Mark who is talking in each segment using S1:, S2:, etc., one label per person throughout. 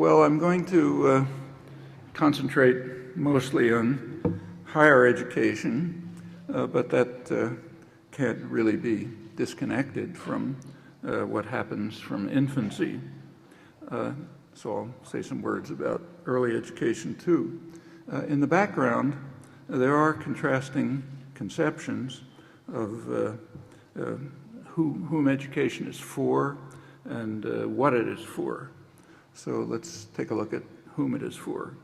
S1: Well, I'm going to concentrate mostly on higher education, but that can't really be disconnected from what happens from infancy. So I'll say some words about early education too. In the background, there are contrasting conceptions of whom education is for and what it is for. So let's take a look at whom it is for.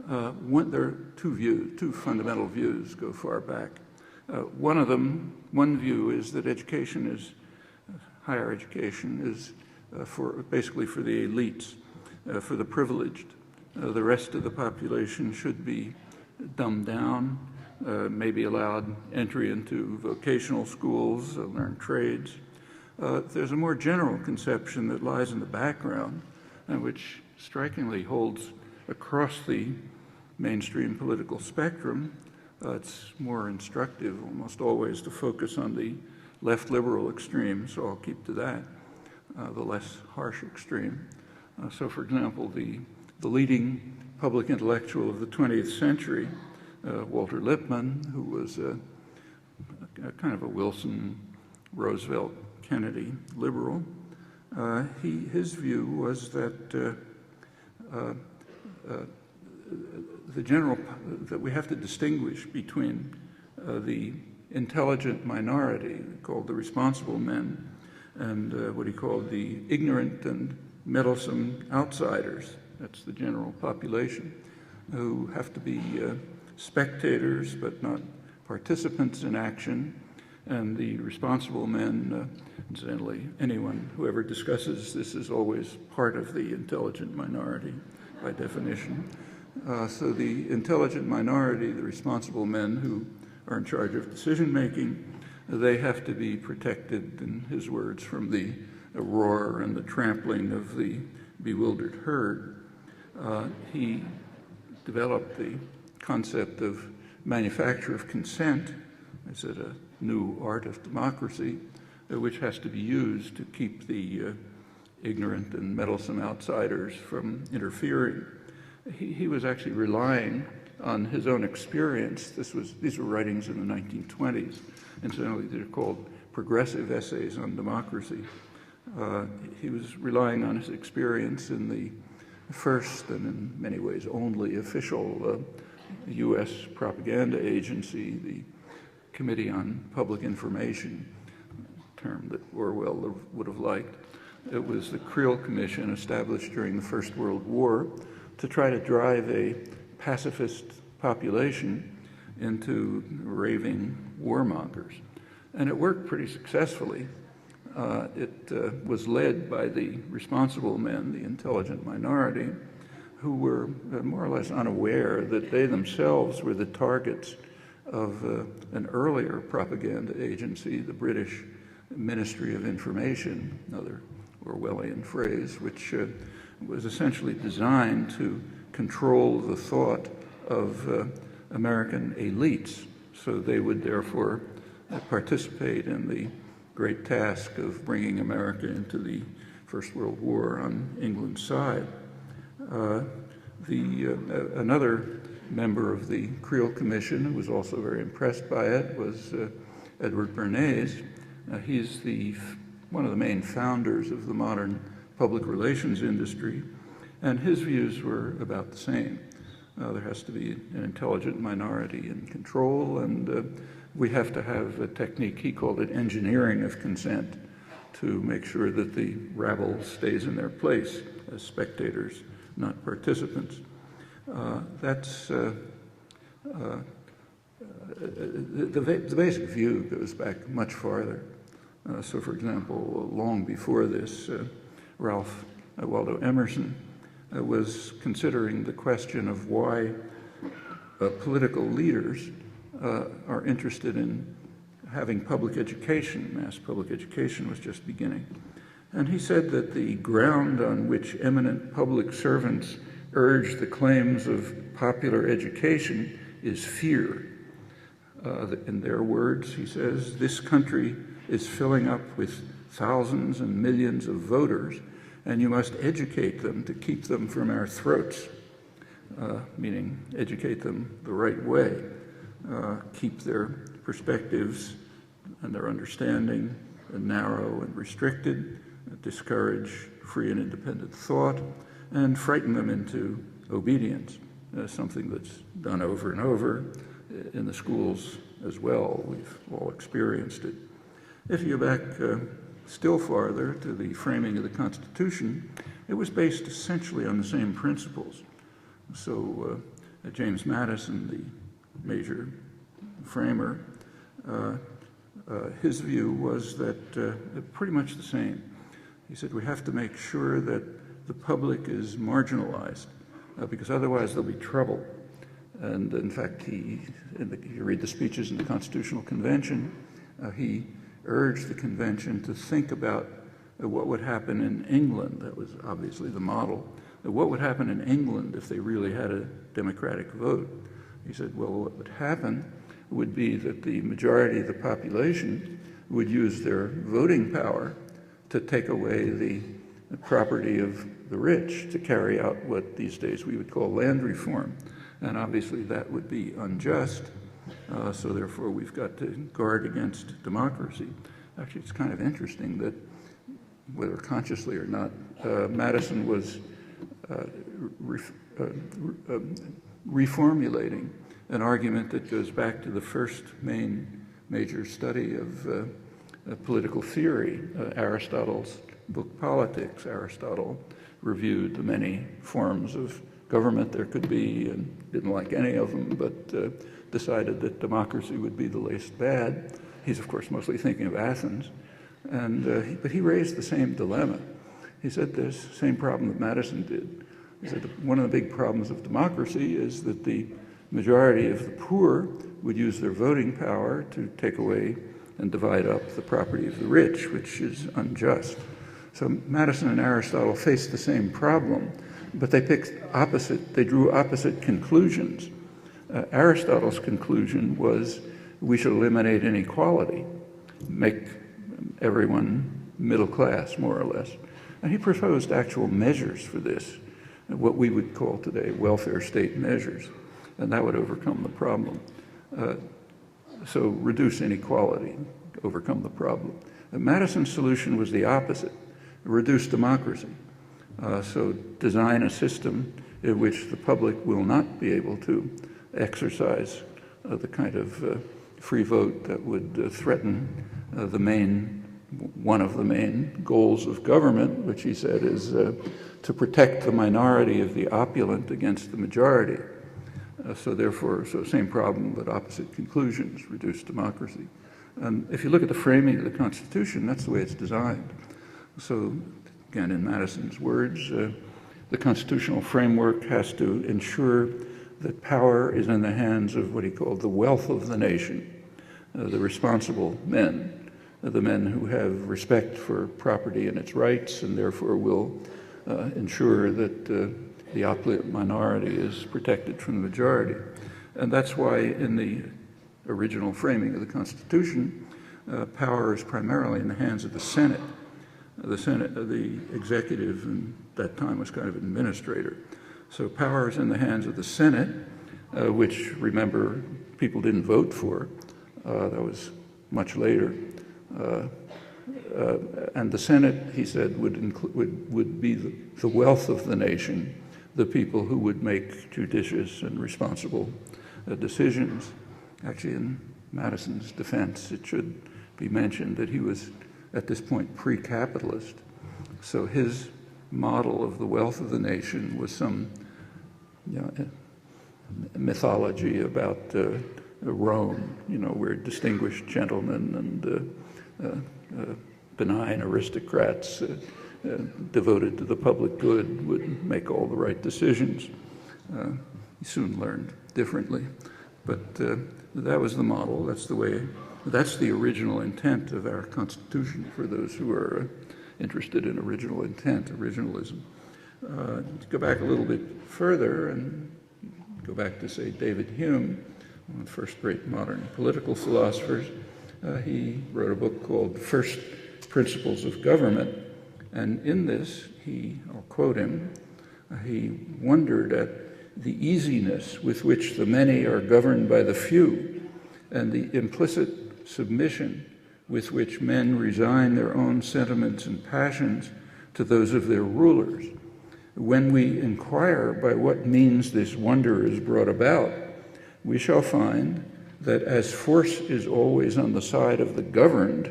S1: There are two fundamental views go far back. One view is that higher education is basically for the elites, for the privileged. The rest of the population should be dumbed down, maybe allowed entry into vocational schools, learn trades. There's a more general conception that lies in the background, which strikingly holds across the mainstream political spectrum. It's more instructive almost always to focus on the left liberal extreme, so I'll keep to that, the less harsh extreme. So for example, the leading public intellectual of the 20th century, Walter Lippmann, who was a kind of a Wilson, Roosevelt, Kennedy liberal, his view was that that we have to distinguish between the intelligent minority, called the responsible men, and what he called the ignorant and meddlesome outsiders. That's the general population, who have to be spectators but not participants in action. And the responsible men, incidentally, whoever discusses this is always part of the intelligent minority by definition. So the intelligent minority, the responsible men who are in charge of decision making, they have to be protected, in his words, from the roar and the trampling of the bewildered herd. He developed the concept of manufacture of consent. I said a new art of democracy, which has to be used to keep the ignorant and meddlesome outsiders from interfering. He was actually relying on his own experience. These were writings in the 1920s. Incidentally, they're called progressive essays on democracy. He was relying on his experience in the first and in many ways only official U.S. propaganda agency, the Committee on Public Information, a term that Orwell would have liked. It was the Creel Commission established during the First World War to try to drive a pacifist population into raving warmongers. And it worked pretty successfully. It was led by the responsible men, the intelligent minority, who were more or less unaware that they themselves were the targets of an earlier propaganda agency, the British Ministry of Information, another Orwellian phrase, which was essentially designed to control the thought of American elites, so they would therefore participate in the great task of bringing America into the First World War on England's side. Another member of the Creel Commission, who was also very impressed by it, was Edward Bernays. He's one of the main founders of the modern public relations industry, and his views were about the same. There has to be an intelligent minority in control, and we have to have a technique, he called it engineering of consent, to make sure that the rabble stays in their place as spectators, not participants. The basic view goes back much farther. So, for example, long before this, Ralph Waldo Emerson was considering the question of why political leaders are interested in having public education. Mass public education was just beginning. And he said that the ground on which eminent public servants urge the claims of popular education is fear. In their words, he says, this country is filling up with thousands and millions of voters and you must educate them to keep them from our throats, meaning educate them the right way, keep their perspectives and their understanding narrow and restricted, discourage free and independent thought, and frighten them into obedience, something that's done over and over in the schools as well. We've all experienced it. If you go back still farther to the framing of the Constitution, it was based essentially on the same principles. So James Madison, the major framer, his view was that pretty much the same. He said we have to make sure that the public is marginalized because otherwise there'll be trouble. And in fact, you read the speeches in the Constitutional Convention, he urged the convention to think about what would happen in England. That was obviously the model. What would happen in England if they really had a democratic vote? He said, well, what would happen would be that the majority of the population would use their voting power to take away the property of the rich, to carry out what these days we would call land reform. And obviously that would be unjust. So therefore we've got to guard against democracy. Actually, it's kind of interesting that, whether consciously or not, Madison was reformulating an argument that goes back to the first major study of political theory, Aristotle's book Politics. Aristotle reviewed the many forms of government there could be and didn't like any of them, but decided that democracy would be the least bad. He's, of course, mostly thinking of Athens. But he raised the same dilemma. He said there's the same problem that Madison did. He said one of the big problems of democracy is that the majority of the poor would use their voting power to take away and divide up the property of the rich, which is unjust. So Madison and Aristotle faced the same problem, but they drew opposite conclusions. Aristotle's conclusion was we should eliminate inequality, make everyone middle class, more or less. And he proposed actual measures for this, what we would call today welfare state measures, and that would overcome the problem. So reduce inequality, overcome the problem. Madison's solution was the opposite, reduce democracy. So design a system in which the public will not be able to exercise the kind of free vote that would threaten one of the main goals of government, which he said is to protect the minority of the opulent against the majority. So same problem, but opposite conclusions, reduce democracy. And if you look at the framing of the Constitution, that's the way it's designed. So again, in Madison's words, the constitutional framework has to ensure that power is in the hands of what he called the wealth of the nation, the responsible men, the men who have respect for property and its rights and therefore will ensure that the opulent minority is protected from the majority. And that's why in the original framing of the Constitution, power is primarily in the hands of the Senate. The executive in that time was kind of administrator. So power is in the hands of the Senate, which, remember, people didn't vote for. That was much later. And the Senate, he said, would be the wealth of the nation, the people who would make judicious and responsible decisions. Actually, in Madison's defense, it should be mentioned that he was, at this point, pre-capitalist. So his model of the wealth of the nation was some mythology about Rome, where distinguished gentlemen and benign aristocrats devoted to the public good would make all the right decisions. He soon learned differently. But that was the model. That's the original intent of our Constitution for those who are interested in original intent, originalism. To go back a little bit further and go back to, say, David Hume, one of the first great modern political philosophers, he wrote a book called First Principles of Government. And in this, I'll quote him, he wondered at the easiness with which the many are governed by the few, and the implicit submission with which men resign their own sentiments and passions to those of their rulers. When we inquire by what means this wonder is brought about, we shall find that as force is always on the side of the governed,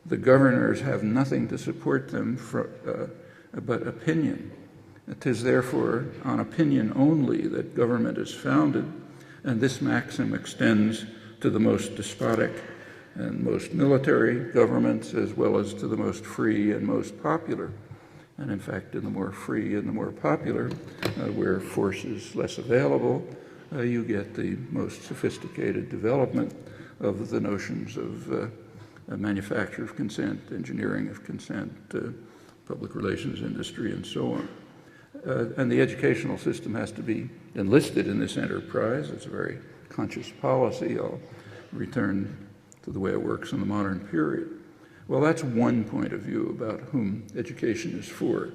S1: the governors have nothing to support them but opinion. It is therefore on opinion only that government is founded, and this maxim extends to the most despotic and most military governments, as well as to the most free and most popular. And in fact, in the more free and the more popular, where force is less available, you get the most sophisticated development of the notions of manufacture of consent, engineering of consent, public relations industry, and so on. And the educational system has to be enlisted in this enterprise. It's a very conscious policy. I'll return to the way it works in the modern period. Well, that's one point of view about whom education is for.